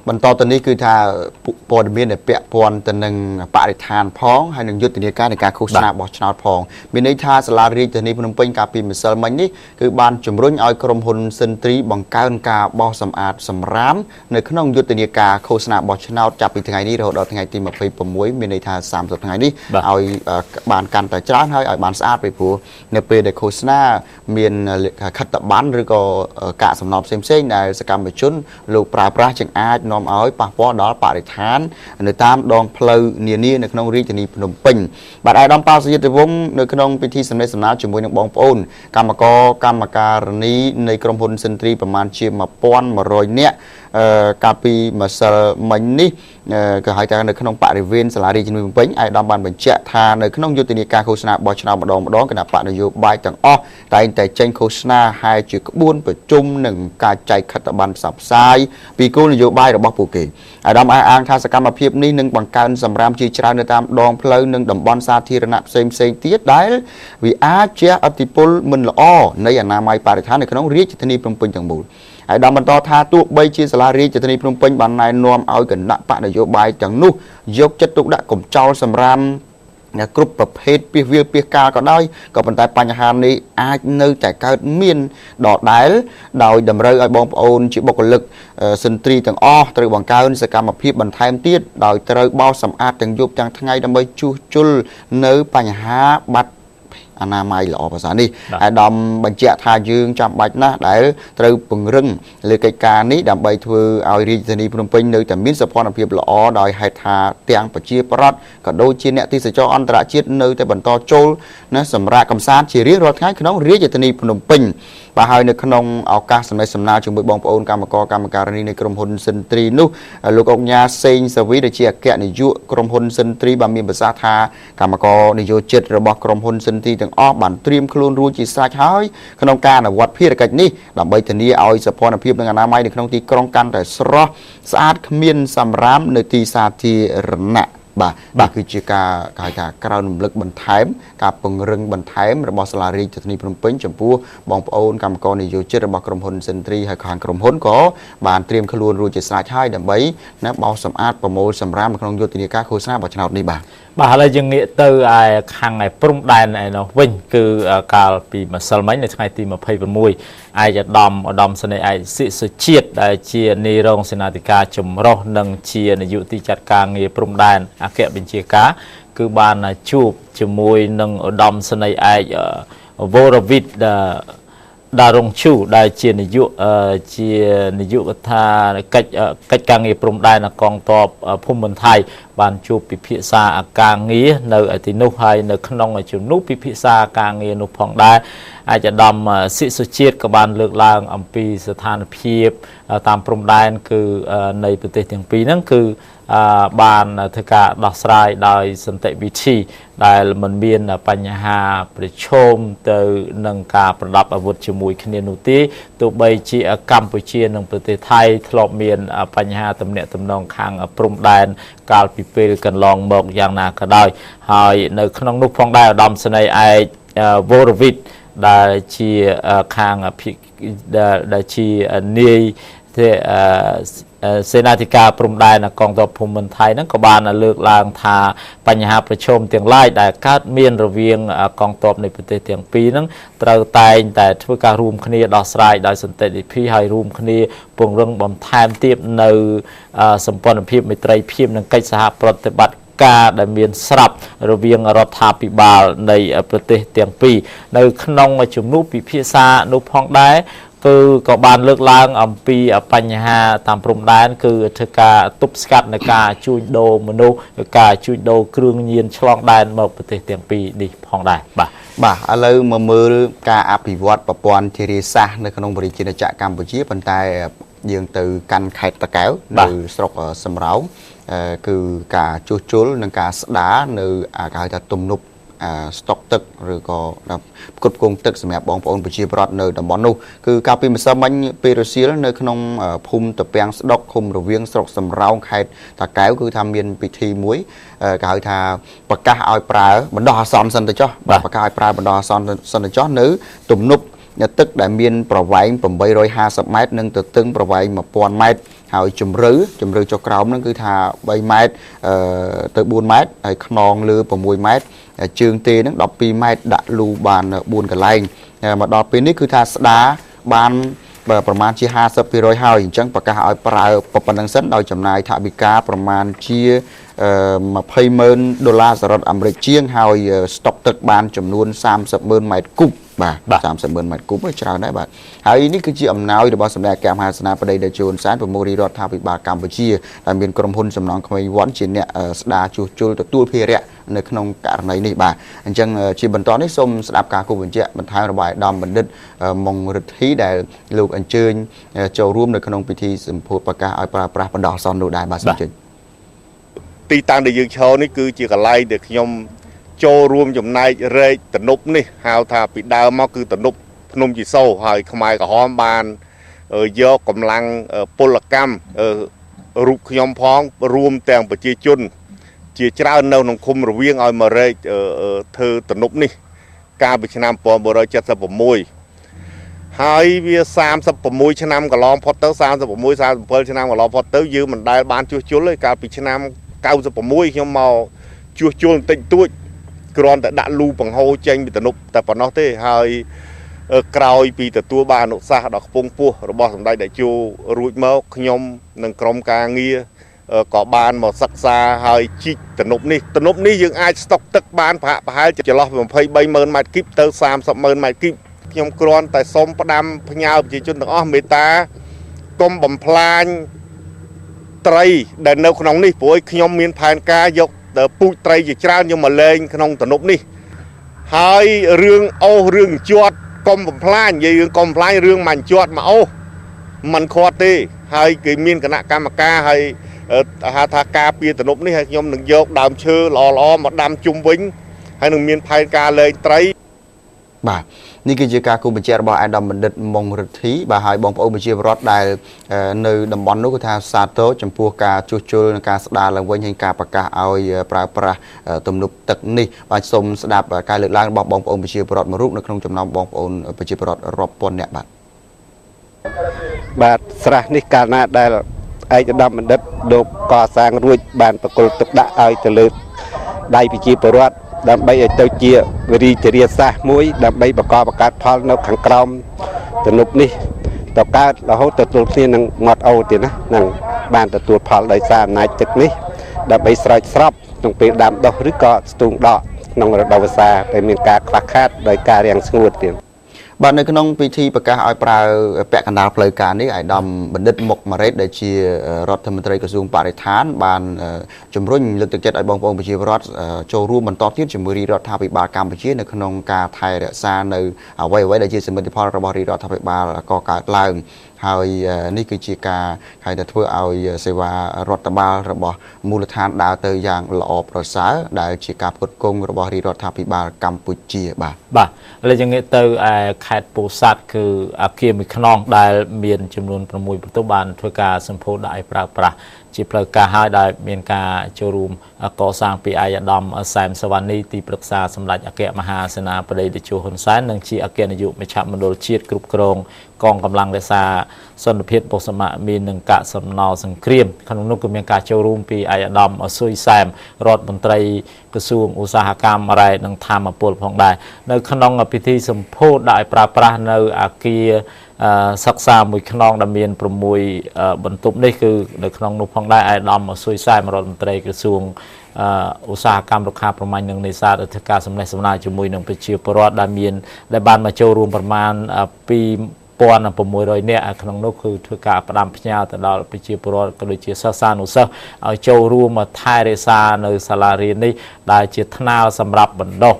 បន្តទៅនេះគឺថាព័ត៌មានដែលពាក់ព័ន្ធទៅនឹងបរិស្ថានផងហើយនឹងយុទ្ធនាការនៃការឃោសនាបោះឆ្នោតផងមានន័យថាសាលារាជធានីភ្នំពេញកាលពីម្សិលមិញនេះគឺបានជំរុញឲ្យក្រុមហ៊ុនសិនទ្រីបង្កើនការបោះសម្អាតសម្រាមនៅក្នុងយុទ្ធនាការឃោសនាបោះឆ្នោតចាប់ពីថ្ងៃនេះរហូតដល់ថ្ងៃទី26មានន័យថា30ថ្ងៃនេះឲ្យបានកាន់តែច្រើនហើយឲ្យបានស្អាតពីព្រោះនៅពេលដែលឃោសនាមានខិត្តប័ណ្ណឬក៏កាកសំណល់ផ្សេងៗដែលសកម្មជនលោកប្រើប្រាស់จึงអាចនាំឲ្យប៉ះពាល់ដល់បរិស្ថាននៅតាមដងផ្លូវនានានៅក្នុងរាជធានីភ្នំពេញបាទអាយដាមប៉ាសយុទ្ធវង្សនៅក្នុងពិធីសម្ដែងសម្ដាលជាមួយនឹងបងប្អូនកម្មការនីនៃក្រុមហ៊ុនសិនទ្រីប្រមាណជា1100នាក់កាលពីម្សិលមិញនេះក៏ហៅថានៅក្នុងបរិវេណសាលារាជធានីភ្នំពេញអាយដាមបានបញ្ជាក់ថានៅក្នុងយុទ្ធនាការឃោសនាបោះឆ្នោតម្ដងគណៈបកនយោបាយទាំងអស់តែងតែចេញឃោសនាហើយជាក្បួនប្រជុំនិងការចែកខិត្តប័ណ្ណផ្សព្វផ្សាយពីគោលនយោបាយរបស់ពួកគេអាយដាមអះអាងថាសកម្មភាពនេះនឹងបង្កើនសម្រាមជាច្រើននៅតាមដងផ្លូវនិងតំបន់សាធារណៈផ្សេងទៀតដែលវាអាចជះឥទ្ធិពលមិនល្អនៃអនាម័យបរិស្ថាននៅក្នុងរាជធានីភ្នំពេញទាំងមូលហើយដល់បន្តថាទោះបីជាសាលារាជធានីភ្នំពេញបានណែនាំឲ្យគណៈបកនយោបាយទាំងនោះយកចិត្តទុកដាក់កំចោលសម្រាមគ្រប់ប្រភេទពាសវាលពាសកាលក៏ដោយក៏ប៉ុន្តែបញ្ហានេះអាចនៅតែកើតមានដដែលដោយតម្រូវឲ្យបងប្អូនជាបុគ្គលិកសិនទ្រីទាំងអស់ត្រូវបង្កើនសកម្មភាពបន្ថែមទៀតដោយត្រូវបោសសម្អាតទាំងយប់ទាំងថ្ងៃដើម្បីជួសជុលនៅបញ្ហាបាត់អនាម័យល្អភាសានេះអាដាមបញ្ជាក់ថាយើងចាំបាច់ណាស់ដែលត្រូវពង្រឹងលើកិច្ចការនេះដើម្បីធ្វើឲ្យរាជធានីភ្នំពេញនៅតែមានសោភ័ណភាពល្អដោយហេតុថាទាំងប្រជាប្រដ្ឋក៏ដូចជាអ្នកទេសចរអន្តរជាតិនៅតែបន្តចូលណាសម្រាប់កំសាន្តជារៀងរាល់ថ្ងៃក្នុងរាជធានីភ្នំពេញបាទហើយនៅក្នុងឱកាសសម្ដែងសម្ដាលជាមួយបងប្អូនកម្មការនីនៃក្រុមហ៊ុនសិនទ្រីនោះលោកអុកញ៉ាសេងសាវីដែលជាអគ្គនាយកក្រុមហ៊ុនសិនទ្រីបានមានប្រសាសន៍ថាកម្មករនយោជិតរបស់ក្រុមហ៊ុនសិនទ្រីទាំងអស់បានត្រៀមខ្លួនរួចជាស្រេចហើយក្នុងការអនុវត្តភារកិច្ចនេះដើម្បីធានាឲ្យសោភ័ណភាពនិងអនាម័យនៅក្នុងទីក្រុងកាន់តែស្រស់ស្អាតគ្មានសម្រាមនៅទីសាធារណៈបាទគឺជាការហៅថាក្រៅរំលឹកបន្ថែមការពង្រឹងបន្ថែមរបស់សាលារាជធានីភ្នំពេញចំពោះបងប្អូនកម្មករនយោជិតរបស់ក្រុមហ៊ុនសិនទ្រីហើយខាងក្រុមហ៊ុនក៏បានត្រៀមខ្លួនរួចជាស្រេចហើយដើម្បីណាបោសសម្អាតប្រមូលសម្រាមក្នុងយុទ្ធនាការឃោសនាបោះឆ្នោតនេះបាទឥឡូវយើងងាកទៅខាងព្រំដែនឯនោះវិញគឺកាលពីម្សិលមិញនៅថ្ងៃទី26ឯកឧត្តមសេនីយ៍ឯកសិសុជាតិដែលជានាយរងសេនាធិការចម្រុះនិងជានាយកទីចាត់ការងារព្រំដែនអគ្គបញ្ជាការគឺបានជួបជាមួយនឹងឧត្តមសេនីយ៍ឯកវរវិទ្យដារងជូដែលជានាយកថាកិច្ចការងារព្រំដែនកងទ័ពភូមិន្ទថៃបានជួបពិភាក្សាការងារនៅទីនោះហើយនៅក្នុងជំនួបពិភាក្សាការងារនោះផងដែរអាយដាមសិសុជាតិក៏បានលើកឡើងអំពីស្ថានភាពតាមព្រំដែនគឺនៃប្រទេសទាំងពីរហ្នឹងគឺបានធ្វើការដោះស្រាយដោយសន្តិវិធីដែលមិនមានបញ្ហាប្រឈមទៅនឹងការប្រដាប់អាវុធជាមួយគ្នានោះទេទោះបីជាកម្ពុជានិងប្រទេសថៃធ្លាប់មានបញ្ហាទំនាក់ទំនងខាងព្រំដែនកាលពីពេលកន្លងមកយ៉ាងណាក៏ដោយហើយនៅក្នុងនោះផងដែរឧត្តមសេនីយ៍ឯកវរវិទ្យដែលជាខាងដែលជានាយសេនាធិការព្រំដែនកងទ័ពភូមិន្ទថៃហ្នឹងក៏បានលើកឡើងថាបញ្ហាប្រឈមទាំងឡាយដែលកើតមានរវាងកងទ័ពនៃប្រទេសទាំងពីរហ្នឹងត្រូវតែងតែធ្វើការរួមគ្នាដោះស្រាយដោយសន្តិវិធីហើយរួមគ្នាពង្រឹងបន្ថែមទៀតនៅសម្ព័ន្ធភាពមេត្រីភាពនិងកិច្ចសហប្រតិបត្តិការដែលមានស្រាប់រវាងរដ្ឋាភិបាលនៃប្រទេសទាំងពីរនៅក្នុងជំនួបពិភាក្សានោះផងដែរគឺក៏បានលើកឡើងអំពីបញ្ហាតាមព្រំដែនគឺធ្វើការទប់ស្កាត់នៃការជួញដូរមនុស្សការជួញដូរគ្រឿងញៀនឆ្លងដែនមកប្រទេសទាំងពីរនេះផងដែរបាទឥឡូវមកមើលការអភិវឌ្ឍប្រព័ន្ធធារាសាស្ត្រនៅក្នុងប្រជាជាតិកម្ពុជាប៉ុន្តែយើងទៅកាន់ខេត្តតាកែវនៅស្រុកសំរោងគឺការជួសជុលនិងការស្ដារនៅគេហៅថាទំនប់ស្តុកទឹកឬក៏គ្រប់គ្រងទឹកសម្រាប់បងប្អូនប្រជាពលរដ្ឋនៅតំបន់នោះគឺកាលពីម្សិលមិញពេលរសៀលនៅក្នុងភូមិតពាំងស្ដុកឃុំរវៀងស្រុកសំរោងខេត្តតាកែវគឺថាមានពិធីមួយគេហៅថាប្រកាសឲ្យប្រើបណ្ដោះអាសន្នសិនទៅចុះប្រកាសឲ្យប្រើបណ្ដោះអាសន្នសិនទៅចុះនៅទំនប់ ទឹកដែលមានប្រវែង850ម៉ែត្រនិងទទឹងប្រវែង1000ម៉ែត្រហើយជម្រៅចុះក្រោមហ្នឹងគឺថា3ម៉ែត្រទៅ4ម៉ែត្រហើយខ្នងលើ6ម៉ែត្រជើងទេហ្នឹង12ម៉ែត្រដាក់លូបាន4កន្លែងមកដល់ពេលនេះគឺថាស្ដារបានប្រមាណជា50%ហើយអញ្ចឹងប្រកាសឲ្យប្រើប៉ុណ្្នឹងសិនដោយចំណាយថវិកាប្រមាណជា$200,000សហរដ្ឋអាមេរិកជាងហើយស្តុកទឹកបានចំនួន30,000ម៉ែត្រគូបបាទ30,000ម៉ែត្រគូបច្រើនដែរបាទហើយនេះគឺជាអំណោយរបស់សម្ដេចអគ្គមហាសេនាបតីតេជោ ហ៊ុនសែនប្រមុខរាជរដ្ឋាភិបាលកម្ពុជាដែលមានក្រុមហ៊ុនសំណង់ក្មេងវ័នជាអ្នកស្ដារជួសជុលទទួលភារៈនៅក្នុងករណីនេះបាទអញ្ចឹងជាបន្តនេះសូមស្ដាប់ការគូបញ្ជាក់បន្ថែមរបស់អាដាមបណ្ឌិតមុងរិទ្ធីដែលលោកអញ្ជើញចូលរួមនៅក្នុងពិធីសម្ពោធប្រកាសឲ្យប្រើប្រាស់បណ្ដោះអាសន្ននោះដែរបាទសូមអញ្ជើញទីតាំងដែលយើងឈរនេះគឺជាកន្លែងដែលខ្ញុំចូលរួមចំណែករែកទំនប់នេះហៅថាពីដើមមកគឺទំនប់ភ្នំជីសូរហើយខ្មែរក្រហមបានយកកម្លាំងពលកម្មរូបខ្ញុំផងរួមទាំងប្រជាជនជាច្រើននៅក្នុងឃុំរវៀងឲ្យមករែកធ្វើទំនប់នេះកាលពីឆ្នាំ1976ហើយវា36ឆ្នាំកន្លងផុតទៅ37ឆ្នាំកន្លងផុតទៅយើងមិនដែលបានជួសជុលទេកាលពីឆ្នាំ96ខ្ញុំមកជួសជុលបន្តិចតួចគ្រាន់តែដាក់លូបង្ហូរចេញពីទំនប់តែប៉ុណ្ណោះទេហើយក្រោយពីទទួលបានអនុសាសន៍ដល់ខ្ពង់ពោះរបស់សម្ដេចតេជោរួចមកខ្ញុំនិងក្រុមការងារក៏បានមកសិក្សាហើយជីកទំនប់នេះយើងអាចស្តុកទឹកបានប្រហែលចន្លោះពី23,000ម៉ែត្រគីបទៅ30,000ម៉ែត្រគីបខ្ញុំគ្រាន់តែសូមផ្ដាំផ្ញើប្រជាជនទាំងអស់មេត្តាកុំបំផ្លាញត្រីដែលនៅក្នុងនេះព្រោះខ្ញុំមានផែនការយកពូជត្រីជាច្រើនយកមកលែងក្នុងទំនប់នេះហើយរឿងរឿងជាត់កុំបំផ្លាញនិយាយរឿងកុំបំផ្លាញរឿងមិនជាត់មកមិនខាត់ទេហើយគេមានគណៈកម្មការហើយហៅថាការពារទំនប់នេះហើយខ្ញុំនឹងយកដើមឈើល្អៗមកដាំជុំវិញហើយនឹងមានផែនការលែងត្រីបាទនេះគឺជាការគូបញ្ជាក់របស់អាដាមបណ្ឌិតមុងរិទ្ធីបាទហើយបងប្អូនប្រជាពលរដ្ឋដែលនៅតំបន់នោះគឺថាសាទរចំពោះការជួសជុលនិងការស្ដារឡើងវិញហើយការប្រកាសឲ្យប្រើប្រាស់ទំនប់ទឹកនេះបាទសូមស្ដាប់ការលើកឡើងរបស់បងប្អូនប្រជាពលរដ្ឋមួយរូបនៅក្នុងចំណោមបងប្អូនប្រជាពលរដ្ឋរាប់ពាន់នាក់បាទស្រះនេះកាលណាដែលឯកឧត្តមបណ្ឌិតលោកកសាងរួចបានប្រគល់ទុកដាក់ឲ្យទៅលើដៃប្រជាពលរដ្ឋដើម្បីឲ្យទៅជាវិរិយចរិយាសាស្ត្រមួយដើម្បីបង្កើតផលនៅខាងក្រោមទំនប់នេះតកើតរហូតទទួលគ្នានឹងមាត់អូទៀតណានឹងបានទទួលផលដោយសារអំណាចទឹកនេះដើម្បីស្រោចស្រពក្នុងពេលដាំដុះឬក៏ស្ទូងដកក្នុងរដូវវស្សាដែលមានការខ្វះខាតដោយការរាំងស្ងួតទៀតបាទនៅក្នុងពិធីប្រកាសឲ្យប្រើពាក់កណ្ដាលផ្លូវការនេះអាយដាមបណ្ឌិតមុកម៉ារ៉េតដែលជារដ្ឋមន្ត្រីក្រសួងបរិស្ថានបានជំរុញលើកទឹកចិត្តឲ្យបងប្អូនប្រជាពលរដ្ឋចូលរួមបន្តទៀតជាមួយរាជរដ្ឋាភិបាលកម្ពុជានៅក្នុងការថែរក្សានៅអ្វីដែលជាសមិទ្ធផលរបស់រាជរដ្ឋាភិបាលកកើតឡើងហើយនេះគឺជាការហៅថាធ្វើឲ្យសេវារដ្ឋបាលរបស់មូលដ្ឋានដើរទៅយ៉ាងល្អប្រសើរដែលជាការផ្គត់ផ្គង់របស់រាជរដ្ឋាភិបាលកម្ពុជាបាទឥឡូវយើងងាកទៅខេត្តពោធិ៍សាត់គឺអគារមួយខ្នងដែលមានចំនួន6បន្ទប់បានធ្វើការសម្ពោធដាក់ឲ្យប្រើប្រាស់ជាផ្លូវការហើយដែលមានការចូលរួមកសាងពីអាយដាមសែមសវណ្ណីទីប្រឹក្សាសម្ដេចអគ្គមហាសេនាបតីតេជោហ៊ុនសែននិងជាអគ្គនាយកមជ្ឈមណ្ឌលជាតិគ្រប់គ្រងកងកម្លាំងរក្សាសន្តិភាពបុស្សមមាននិងកាកសំណល់សង្គ្រាមក្នុងនោះគឺមានការចូលរួមពីអាយដាមស៊ុយសែមរដ្ឋមន្ត្រីក្រសួងឧស្សាហកម្មរ៉ែនិងធម្មពលផងដែរនៅក្នុងពិធីសម្ពោធដាក់ឲ្យប្រើប្រាស់នៅអគារសិក្សាមួយខ្នងដែលមាន6បន្ទប់នេះគឺនៅក្នុងនោះផងដែរអាយដាមស៊ុយសែមរដ្ឋមន្ត្រីក្រសួងឧស្សាហកម្មរុក្ខាប្រមាញ់និងនេសាទធ្វើការសម្ដែងសម្ដារជាមួយនឹងប្រជាពលរដ្ឋដែលបានមកចូលរួមប្រមាណ2,600 នាក់ក្នុងនោះគឺធ្វើការផ្ដាំផ្ញើទៅដល់ប្រជាពលរដ្ឋក៏ដូចជាសិស្សានុសិស្សឲ្យចូលរួមមកថែរក្សានៅសាលារៀននេះដែលជាថ្នាលសម្រាប់បណ្ដុះ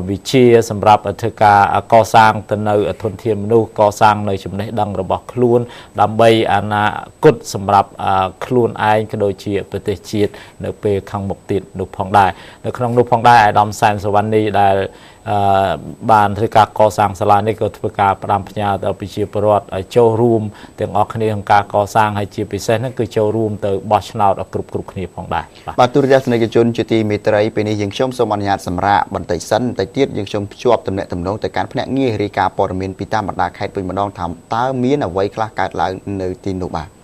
វិជ្ជាសម្រាប់ធ្វើការកសាងទៅនៅធនធានមនុស្សកសាងនៅចំណេះដឹងរបស់ខ្លួនដើម្បីអនាគតសម្រាប់ខ្លួនឯងក៏ដូចជាប្រទេសជាតិនៅពេលខាងមុខទៀតនោះផងដែរនៅក្នុងនោះផងដែរអាដាមសែនសវណ្ណីដែល បានធ្វើការកសាងសាលានេះក៏ធ្វើការផ្ដាំផ្ញើទៅប្រជាពលរដ្ឋឲ្យចូលរួមទាំងអស់គ្នាក្នុងការកសាងហើយជាពិសេសហ្នឹងគឺចូលរួមទៅបោះឆ្នោតឲ្យគ្រប់គ្នាផងដែរបាទ បាទទូរទស្សនិកជនជាទីមេត្រីពេលនេះយើងខ្ញុំសូមអនុញ្ញាតសម្រាប់បន្តិចសិនបន្តិចទៀតយើងខ្ញុំភ្ជាប់ទំនាក់ទំនងទៅកាន់ភ្នាក់ងាររាយការណ៍ព័ត៌មានពីតាមបណ្ដាខេត្តវិញម្ដងថាតើមានអ្វីខ្លះកើតឡើងនៅទីនោះបាទ